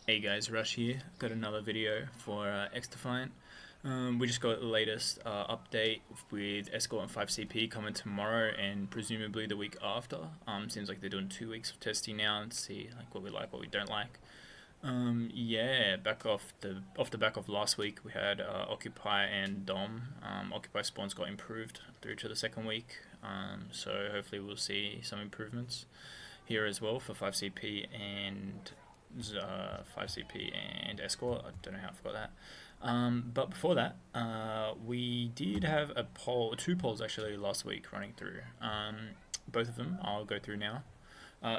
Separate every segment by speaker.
Speaker 1: Hey guys, Rush here. Got another video for XDefiant. We just got the latest update with Escort and 5CP coming tomorrow and presumably the week after. Seems like they're doing 2 weeks of testing now and see like what we like, what we don't like. Yeah, back off the back of last week, we had Occupy and Dom. Occupy spawns got improved through to the second week, so hopefully we'll see some improvements here as well for 5CP and 5CP and Escort. I don't know how I forgot that. But before that, we did have a poll, two polls actually last week running through. Both of them I'll go through now.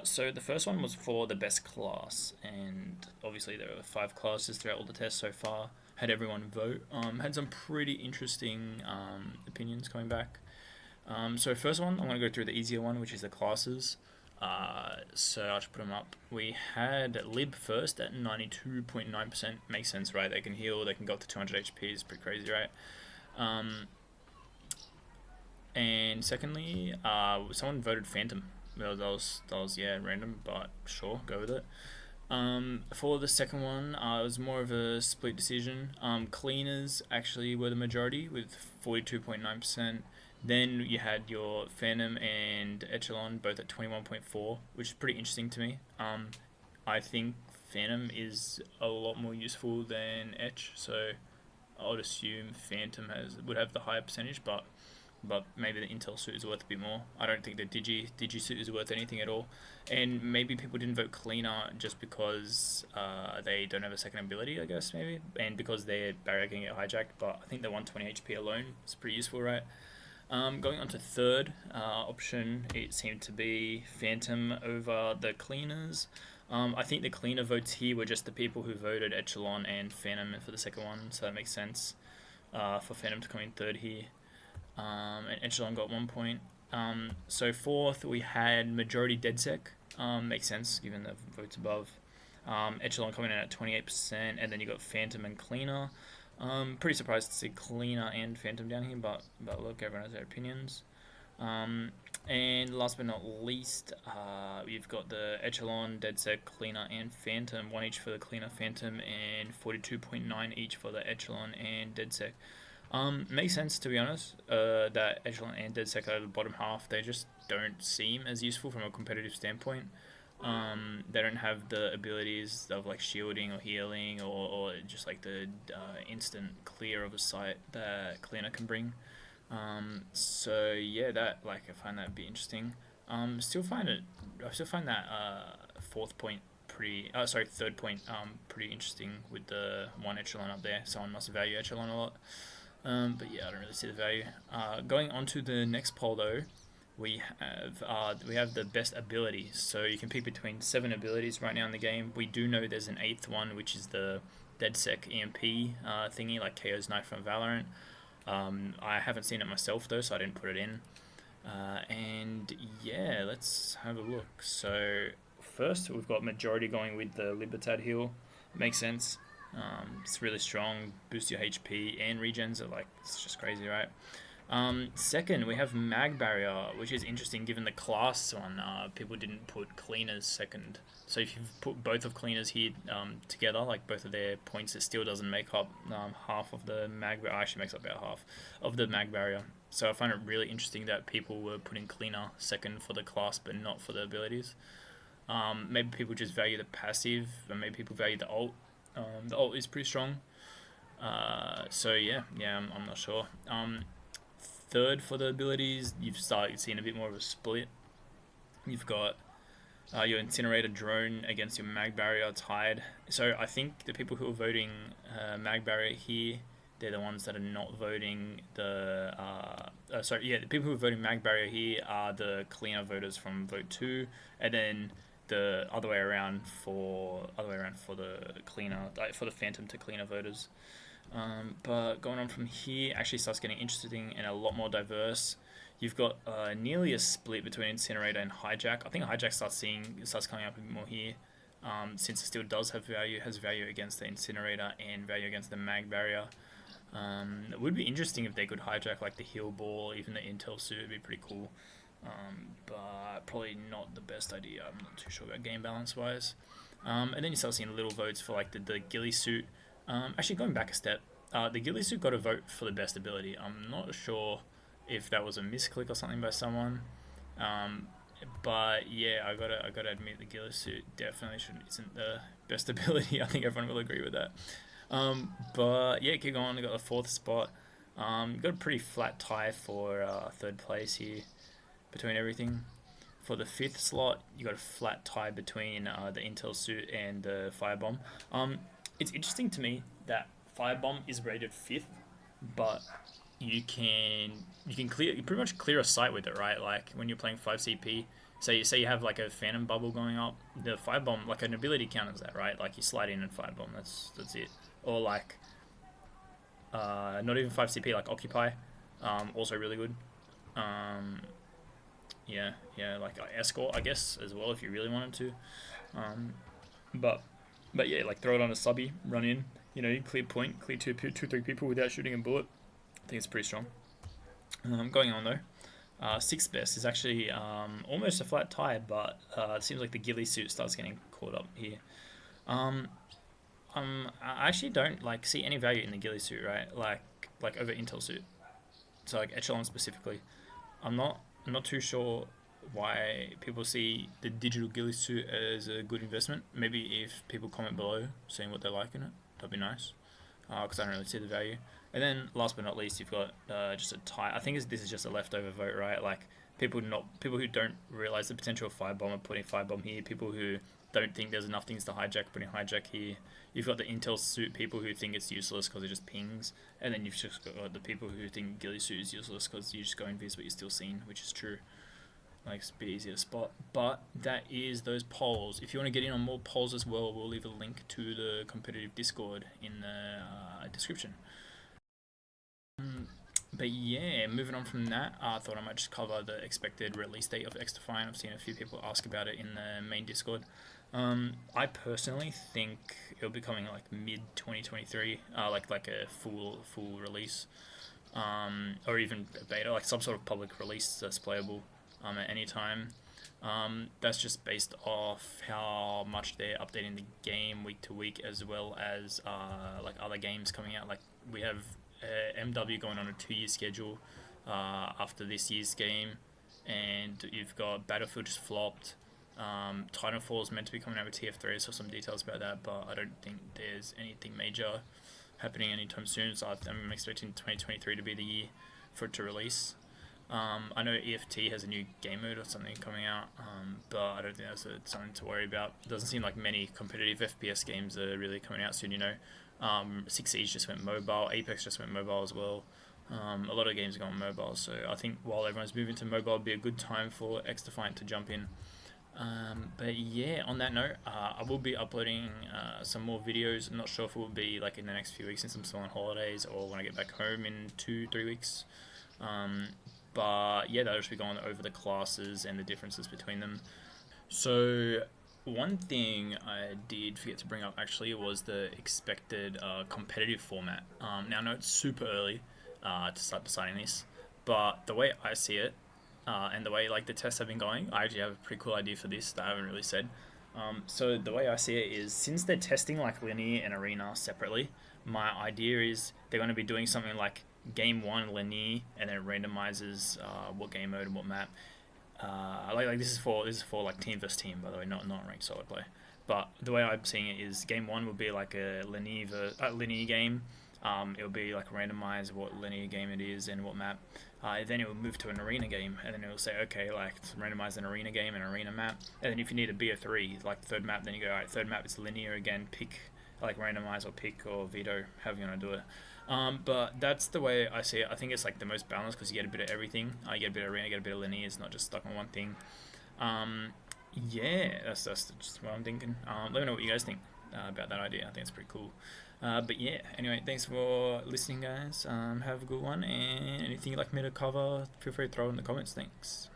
Speaker 1: So the first one was for the best class, and obviously there were 5 classes throughout all the tests so far. Had everyone vote. Had some pretty interesting opinions coming back. So first one, I'm going to go through the easier one, which is the classes. So I'll just put them up. We had Lib first at 92.9%. Makes sense, right? They can heal, they can go up to 200 HP. It's pretty crazy, right? And secondly, someone voted Phantom. Well, that was yeah, random, but sure, go with it. For the second one, it was more of a split decision. Cleaners actually were the majority with 42.9%. Then you had your Phantom and Echelon both at 21.4, which is pretty interesting to me. I think Phantom is a lot more useful than Etch, so I would assume Phantom would have the higher percentage, but maybe the Intel suit is worth a bit more. I don't think the Digi suit is worth anything at all, and maybe people didn't vote Cleaner just because they don't have a second ability, I guess maybe, and because their barrier can get hijacked. But I think the 120 HP alone is pretty useful, right? Going on to third option, it seemed to be Phantom over the Cleaners. I think the cleaner votes here were just the people who voted Echelon and Phantom for the second one, so that makes sense for Phantom to come in third here. And Echelon got 1 point. So fourth, we had majority DedSec. Makes sense given the votes above. Echelon coming in at 28%, and then you got Phantom and Cleaner. Pretty surprised to see Cleaner and Phantom down here, but look, everyone has their opinions. And last but not least, you've got the Echelon, DedSec, Cleaner, and Phantom. One each for the Cleaner, Phantom, and 42.9 each for the Echelon and DedSec. Makes sense to be honest. That Echelon and DedSec are the bottom half. They just don't seem as useful from a competitive standpoint. They don't have the abilities of like shielding or healing or just like the instant clear of a site that Cleaner can bring. So yeah, that like I find that be interesting. I still find that fourth point third point pretty interesting with the one Echelon up there. Someone must value Echelon a lot. But yeah, I don't really see the value. Going on to the next poll though, we have the best abilities. So you can pick between 7 abilities right now in the game. We do know there's an eighth one, which is the DedSec EMP thingy, like KO's knife from Valorant. I haven't seen it myself though, so I didn't put it in. And yeah, let's have a look. So first, we've got majority going with the Libertad heal. Makes sense. It's really strong, boosts your HP and regens are like, it's just crazy, right? Second, we have Mag Barrier, which is interesting given the class one. People didn't put Cleaners second. So if you put both of Cleaners here together, like both of their points, it still doesn't make up half of the Mag Barrier. Actually makes up about half of the Mag Barrier. So I find it really interesting that people were putting Cleaner second for the class but not for the abilities. Maybe people just value the passive, and maybe people value the ult. The ult is pretty strong. So yeah, I'm not sure. Third for the abilities, you've started seeing a bit more of a split. You've got your Incinerator drone against your Mag Barrier tied. So I think the people who are voting Mag Barrier here, they're the ones that are not voting the people who are voting Mag Barrier here are the Cleaner voters from vote 2, and then the other way around for the Cleaner, like for the Phantom to Cleaner voters. But going on from here actually starts getting interesting and a lot more diverse. You've got nearly a split between Incinerator and Hijack. I think Hijack starts coming up a bit more here, since it still does has value against the Incinerator and value against the Mag Barrier. It would be interesting if they could hijack like the heal ball, even the Intel suit would be pretty cool. But probably not the best idea. I'm not too sure about game balance wise. And then you start seeing little votes for like the ghillie suit. Actually, going back a step, the ghillie suit got a vote for the best ability. I'm not sure if that was a misclick or something by someone. Um, but yeah, I gotta admit the ghillie suit definitely isn't the best ability. I think everyone will agree with that. But yeah, keep going. We got the fourth spot. Got a pretty flat tie for third place here between everything. For the fifth slot, you got a flat tie between the Intel suit and the Firebomb. It's interesting to me that Firebomb is rated fifth, but you pretty much clear a site with it, right? Like when you're playing 5 CP, say you have like a Phantom bubble going up, the Firebomb, like an ability counters that, right? Like you slide in and Firebomb, that's it. Or like not even 5 CP, like Occupy, also really good. Um, yeah, like escort, I guess, as well if you really wanted to. Um, but but yeah, like throw it on a subby, run in. You clear point, clear two, three people without shooting a bullet. I think it's pretty strong. Going on though, sixth best is actually almost a flat tie, but it seems like the ghillie suit starts getting caught up here. Um, I actually don't like see any value in the ghillie suit, right? Like over Intel suit. So like Echelon specifically. I'm not too sure why people see the digital ghillie suit as a good investment. Maybe if people comment below saying what they like in it, that'd be nice. Because I don't really see the value. And then last but not least, you've got just a tie. I think this is just a leftover vote, right? Like people who don't realize the potential of Firebomb are putting Firebomb here. People who don't think there's enough things to hijack putting hijack here. You've got the Intel suit people who think it's useless because it just pings, and then you've just got the people who think ghillie suit is useless because you just go invis but you're still seen, which is true. Like it's a bit easier to spot. But that is those polls. If you want to get in on more polls as well, we'll leave a link to the competitive Discord in the description. But yeah, moving on from that, I thought I might just cover the expected release date of XDefiant. I've seen a few people ask about it in the main Discord. I personally think it'll be coming like mid 2023, like a full release, or even a beta, like some sort of public release that's playable at any time. That's just based off how much they're updating the game week to week, as well as like other games coming out. Like we have MW going on a 2 year schedule after this year's game, and you've got Battlefield just flopped. Titanfall is meant to be coming out with TF3, so some details about that, but I don't think there's anything major happening anytime soon. So I'm expecting 2023 to be the year for it to release. I know EFT has a new game mode or something coming out, but I don't think that's something to worry about. It doesn't seem like many competitive FPS games are really coming out soon. 6 Siege just went mobile, Apex just went mobile as well. A lot of games are going mobile, so I think while everyone's moving to mobile, it'd be a good time for XDefiant to jump in. But yeah, on that note, I will be uploading some more videos. I'm not sure if it will be like in the next few weeks since I'm still on holidays, or when I get back home in 2-3 weeks. But yeah, that'll just be going over the classes and the differences between them. So one thing I did forget to bring up actually was the expected competitive format. Now I know it's super early to start deciding this, but the way I see it, and the way like the tests have been going, I actually have a pretty cool idea for this that I haven't really said. So the way I see it is, since they're testing like linear and arena separately, my idea is they're going to be doing something like game one linear, and then it randomizes what game mode and what map. Like this is for like team versus team, by the way, not ranked solo play. But the way I'm seeing it is, game one will be like a linear game. It'll be like randomized what linear game it is and what map. Then it will move to an arena game, and then it will say, okay, like randomize an arena game and arena map. And then if you need a BO3, like third map, then you go, alright, third map it's linear again, pick like randomize or pick or veto, however you want to do it. But that's the way I see it. I think it's like the most balanced because you get a bit of everything. You get a bit of arena, you get a bit of linear. It's not just stuck on one thing. Yeah, that's just what I'm thinking. Let me know what you guys think about that idea. I think it's pretty cool. But yeah, anyway, thanks for listening, guys. Have a good one, and anything you'd like me to cover, feel free to throw it in the comments. Thanks.